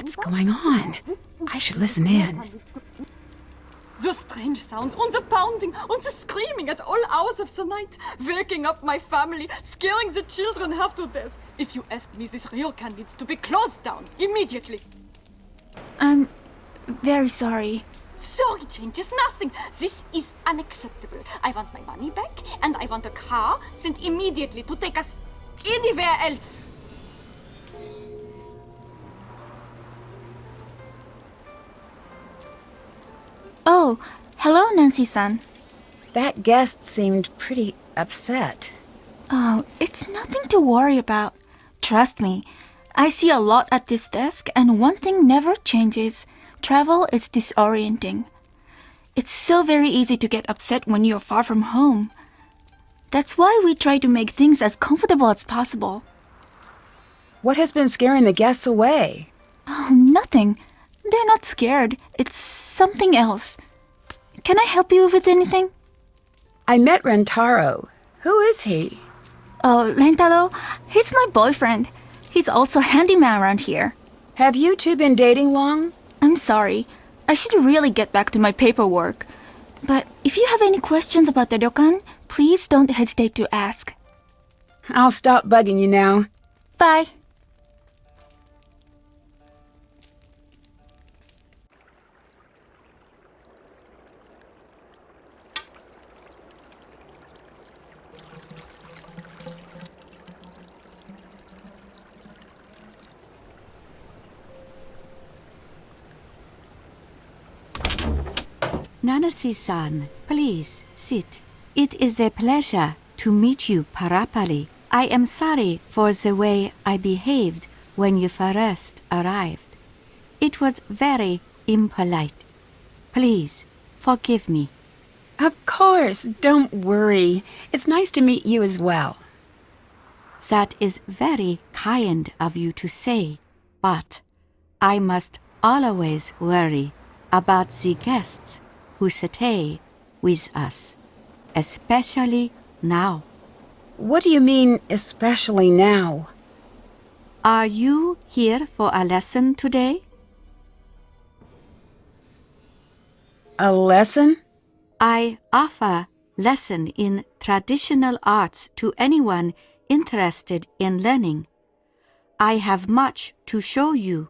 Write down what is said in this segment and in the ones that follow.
What's going on? I should listen in. The strange sounds, and the pounding, and the screaming at all hours of the night, waking up my family, scaring the children half to death. If you ask me, this ryokan needs to be closed down immediately. I'm very sorry. Sorry changes nothing. This is unacceptable. I want my money back, and I want a car sent immediately to take us anywhere else. Oh, hello, Nancy-san. That guest seemed pretty upset. Oh, it's nothing to worry about. Trust me, I see a lot at this desk, and one thing never changes. Travel is disorienting. It's so very easy to get upset when you're far from home. That's why we try to make things as comfortable as possible. What has been scaring the guests away? Oh, nothing. They're not scared. It's something else. Can I help you with anything? I met Rentaro. Who is he? Oh, Rentaro, he's my boyfriend. He's also handyman around here. Have you two been dating long? I'm sorry. I should really get back to my paperwork. But if you have any questions about the ryokan, please don't hesitate to ask. I'll stop bugging you now. Bye. Nancy-san, please sit. It is a pleasure to meet you, Parapali. I am sorry for the way I behaved when you first arrived. It was very impolite. Please, forgive me. Of course, don't worry. It's nice to meet you as well. That is very kind of you to say, but I must always worry about the guests who stay with us, especially now. What do you mean, especially now? Are you here for a lesson today? A lesson? I offer lesson in traditional arts to anyone interested in learning. I have much to show you.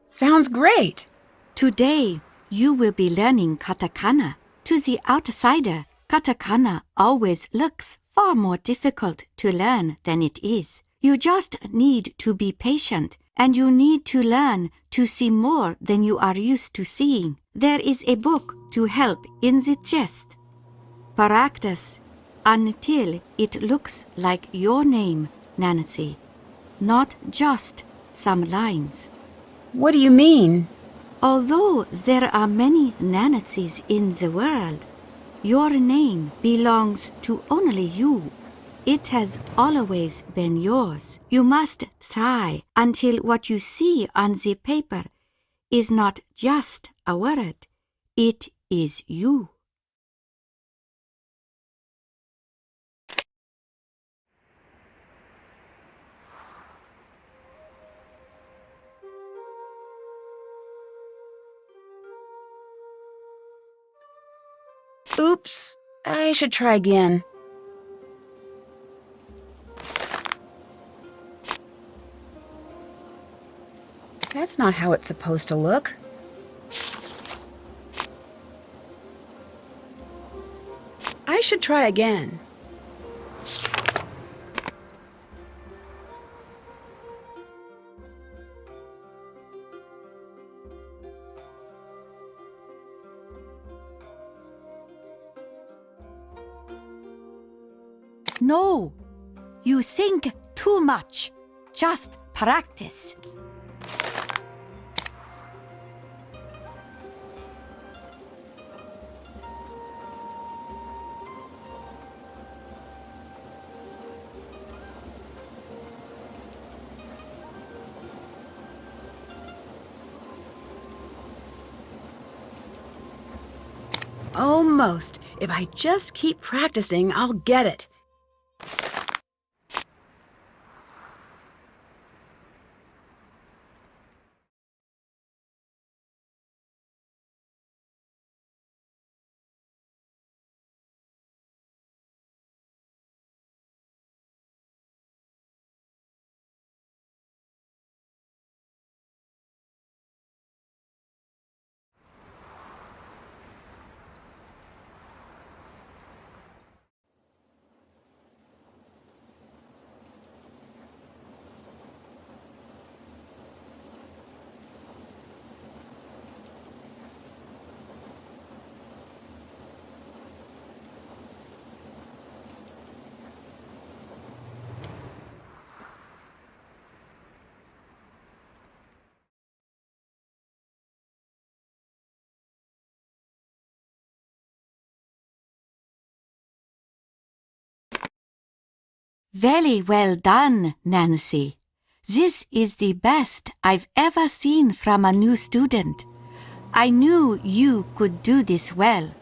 Sounds great. Today, you will be learning katakana. To the outsider, katakana always looks far more difficult to learn than it is. You just need to be patient, and you need to learn to see more than you are used to seeing. There is a book to help in the chest. Practice until it looks like your name, Nancy, not just some lines. What do you mean? Although there are many Nancys in the world, your name belongs to only you. It has always been yours. You must try until what you see on the paper is not just a word. It is you. Oops, I should try again. That's not how it's supposed to look. I should try again. No, you think too much. Just practice. Almost. If I just keep practicing, I'll get it. Very well done, Nancy. This is the best I've ever seen from a new student. I knew you could do this well.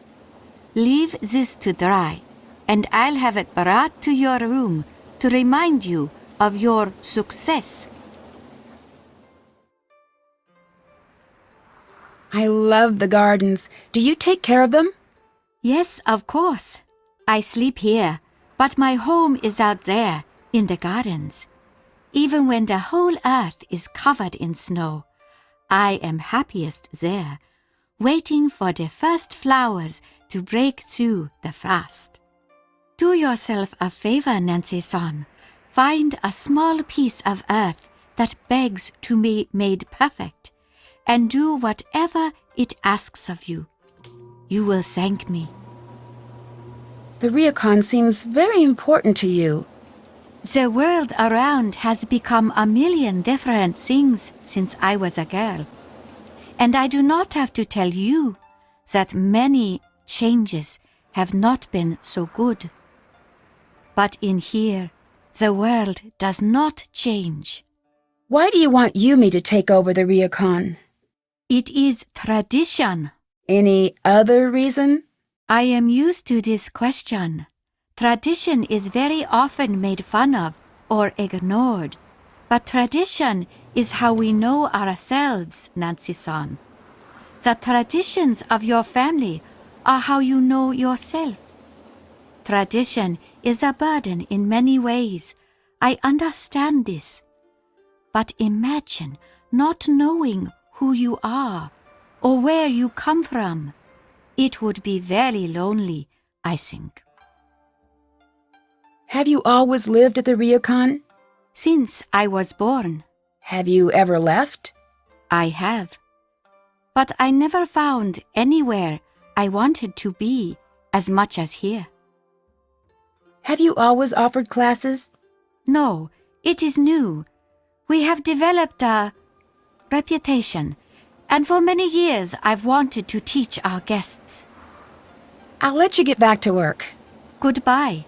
Leave this to dry, and I'll have it brought to your room to remind you of your success. I love the gardens. Do you take care of them? Yes, of course. I sleep here, but my home is out there in the gardens. Even when the whole earth is covered in snow, I am happiest there, waiting for the first flowers to break through the frost. Do yourself a favor, Nancy-san. Find a small piece of earth that begs to be made perfect, and do whatever it asks of you. You will thank me. The ryokan seems very important to you. The world around has become a million different things since I was a girl. And I do not have to tell you that many changes have not been so good. But in here, the world does not change. Why do you want Yumi to take over the ryokan? It is tradition. Any other reason? I am used to this question. Tradition is very often made fun of or ignored. But tradition is how we know ourselves, Nancy-san. The traditions of your family are how you know yourself. Tradition is a burden in many ways. I understand this. But imagine not knowing who you are or where you come from. It would be very lonely, I think. Have you always lived at the ryokan? Since I was born, Have you ever left? I have. But I never found anywhere I wanted to be as much as here. Have you always offered classes? No, it is new. We have developed a reputation, and for many years I've wanted to teach our guests. I'll let you get back to work. Goodbye.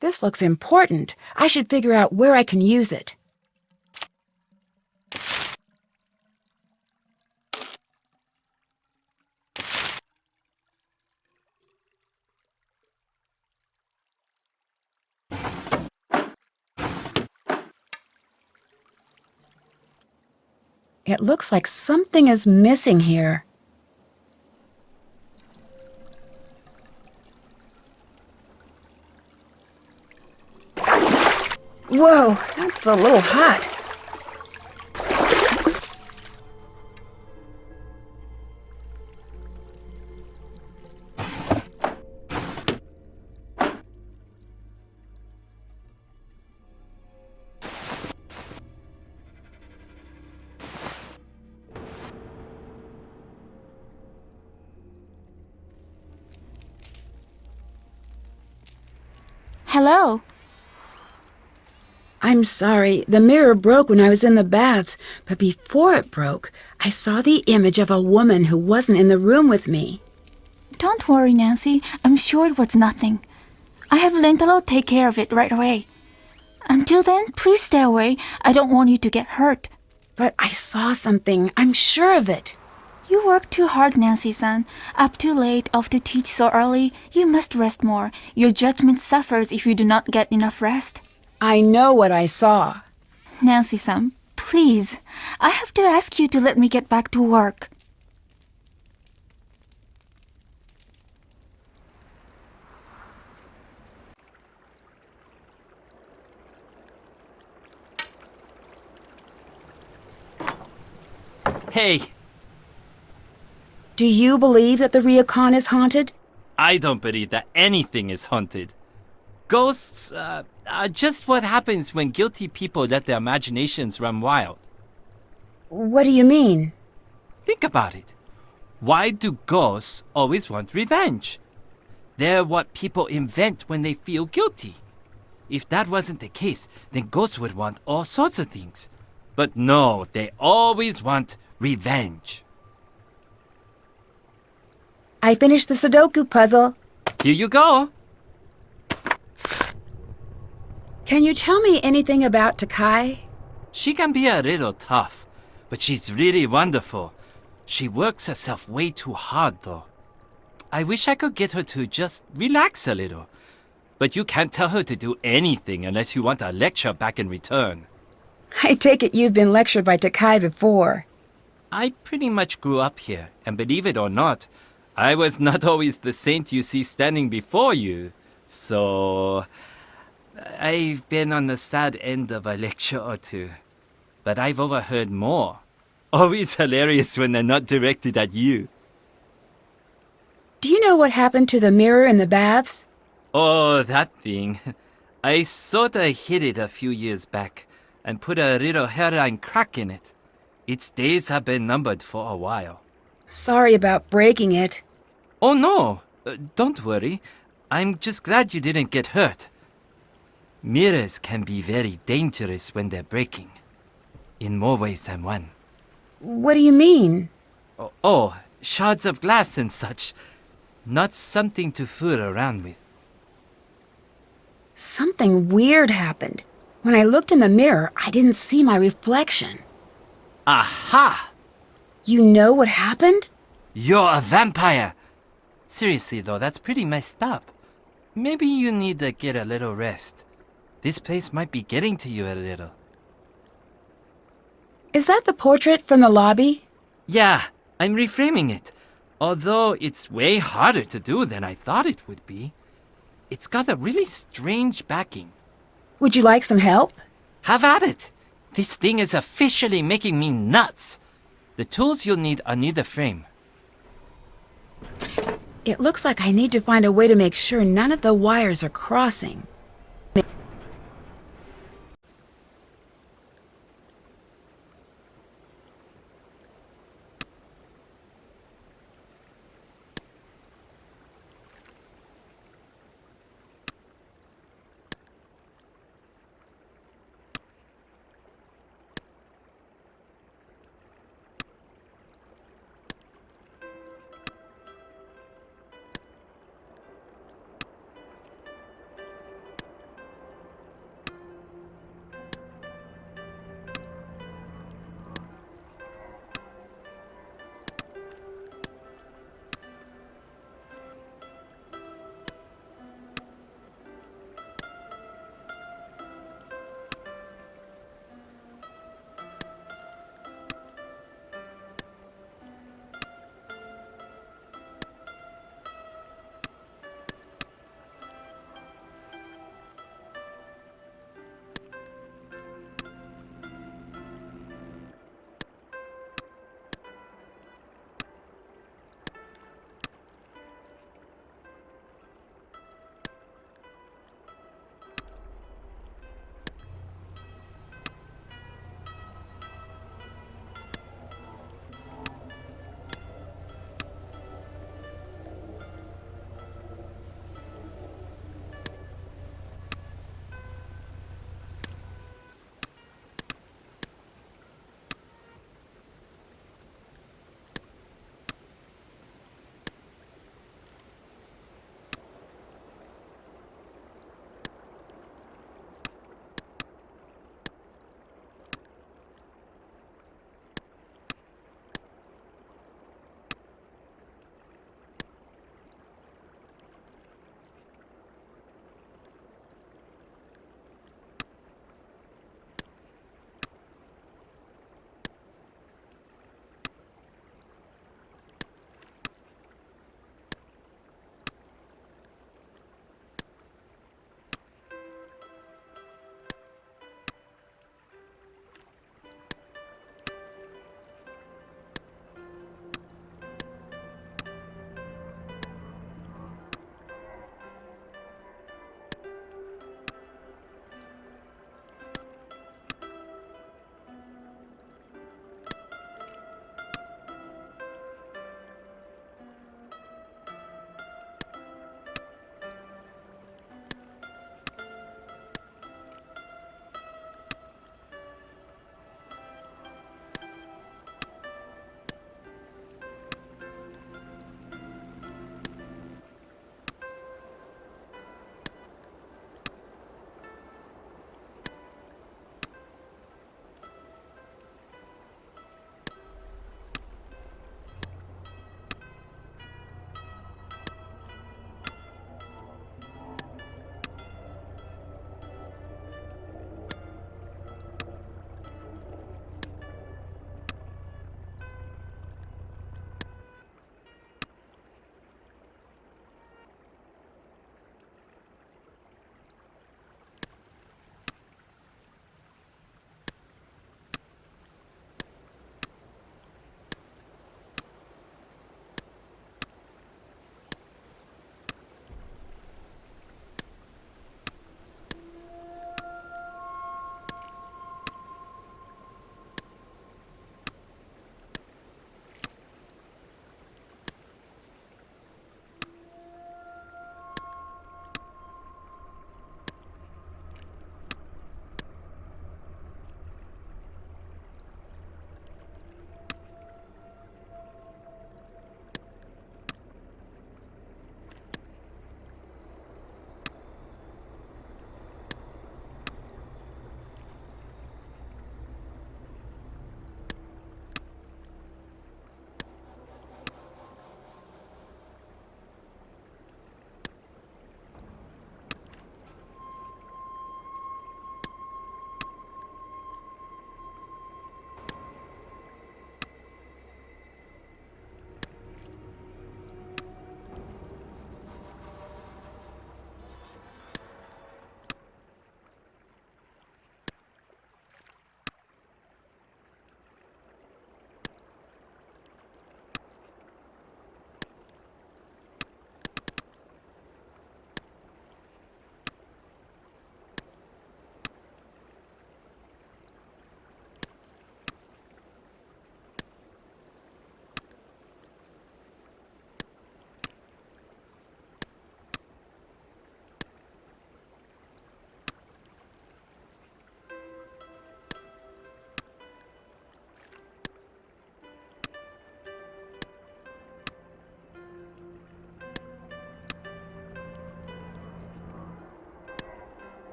This looks important. I should figure out where I can use it. It looks like something is missing here. Whoa, that's a little hot. Hello. I'm sorry, the mirror broke when I was in the baths, but before it broke, I saw the image of a woman who wasn't in the room with me. Don't worry, Nancy. I'm sure it was nothing. I have Lintalo take care of it right away. Until then, please stay away. I don't want you to get hurt. But I saw something, I'm sure of it. You work too hard, Nancy-san. Up too late, off to teach so early. You must rest more. Your judgment suffers if you do not get enough rest. I know what I saw. Nancy-san, please. I have to ask you to let me get back to work. Hey, Do you believe that the Ryokan is haunted? I don't believe that anything is haunted. Ghosts are just what happens when guilty people let their imaginations run wild. What do you mean? Think about it. Why do ghosts always want revenge? They're what people invent when they feel guilty. If that wasn't the case, then ghosts would want all sorts of things. But no, they always want revenge. I finished the Sudoku puzzle. Here you go. Can you tell me anything about Takai? She can be a little tough, but she's really wonderful. She works herself way too hard, though. I wish I could get her to just relax a little. But you can't tell her to do anything unless you want a lecture back in return. I take it you've been lectured by Takai before. I pretty much grew up here, and believe it or not, I was not always the saint you see standing before you. So I've been on the sad end of a lecture or two. But I've overheard more. Always hilarious when they're not directed at you. Do you know what happened to the mirror in the baths? Oh, that thing. I sorta hid it a few years back and put a little hairline crack in it. Its days have been numbered for a while. Sorry about breaking it. Oh no, don't worry. I'm just glad you didn't get hurt. Mirrors can be very dangerous when they're breaking. In more ways than one. What do you mean? Oh, shards of glass and such. Not something to fool around with. Something weird happened. When I looked in the mirror, I didn't see my reflection. Aha! You know what happened? You're a vampire! Seriously though, that's pretty messed up. Maybe you need to get a little rest. This place might be getting to you a little. Is that the portrait from the lobby? Yeah, I'm reframing it. Although it's way harder to do than I thought it would be. It's got a really strange backing. Would you like some help? Have at it! This thing is officially making me nuts! The tools you'll need are near the frame. It looks like I need to find a way to make sure none of the wires are crossing.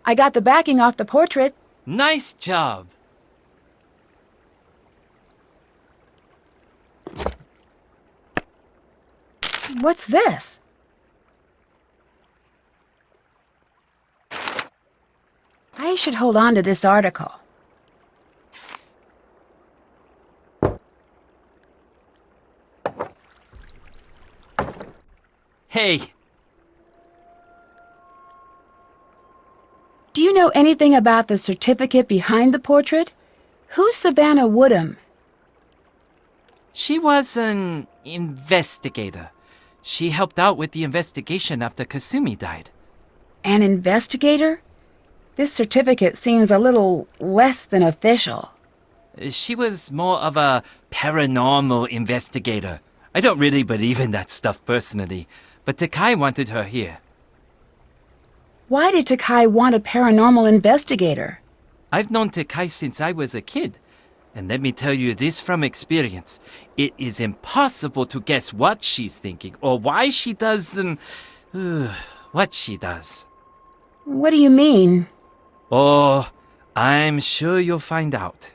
I got the backing off the portrait. Nice job. What's this? I should hold on to this article. Hey, Do you know anything about the certificate behind the portrait? Who's Savannah Woodham? she was an investigator. She helped out with the investigation after Kasumi died. An investigator? This certificate seems a little less than official. She was more of a paranormal investigator. I don't really believe in that stuff personally, but Takai wanted her here. Why did Takai want a paranormal investigator? I've known Takai since I was a kid, and let me tell you this from experience. It is impossible to guess what she's thinking or why she does what she does. What do you mean? Oh, I'm sure you'll find out.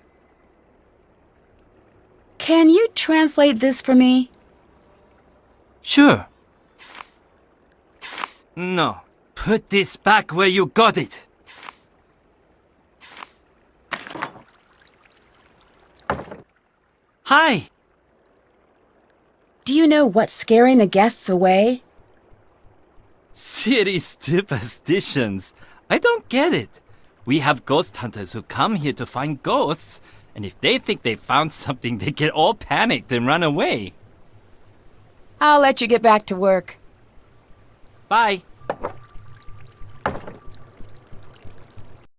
Can you translate this for me? Sure. No. Put this back where you got it. Hi. Do you know what's scaring the guests away? City superstitions. I don't get it. We have ghost hunters who come here to find ghosts, and if they think they found something, they get all panicked and run away. I'll let you get back to work. Bye.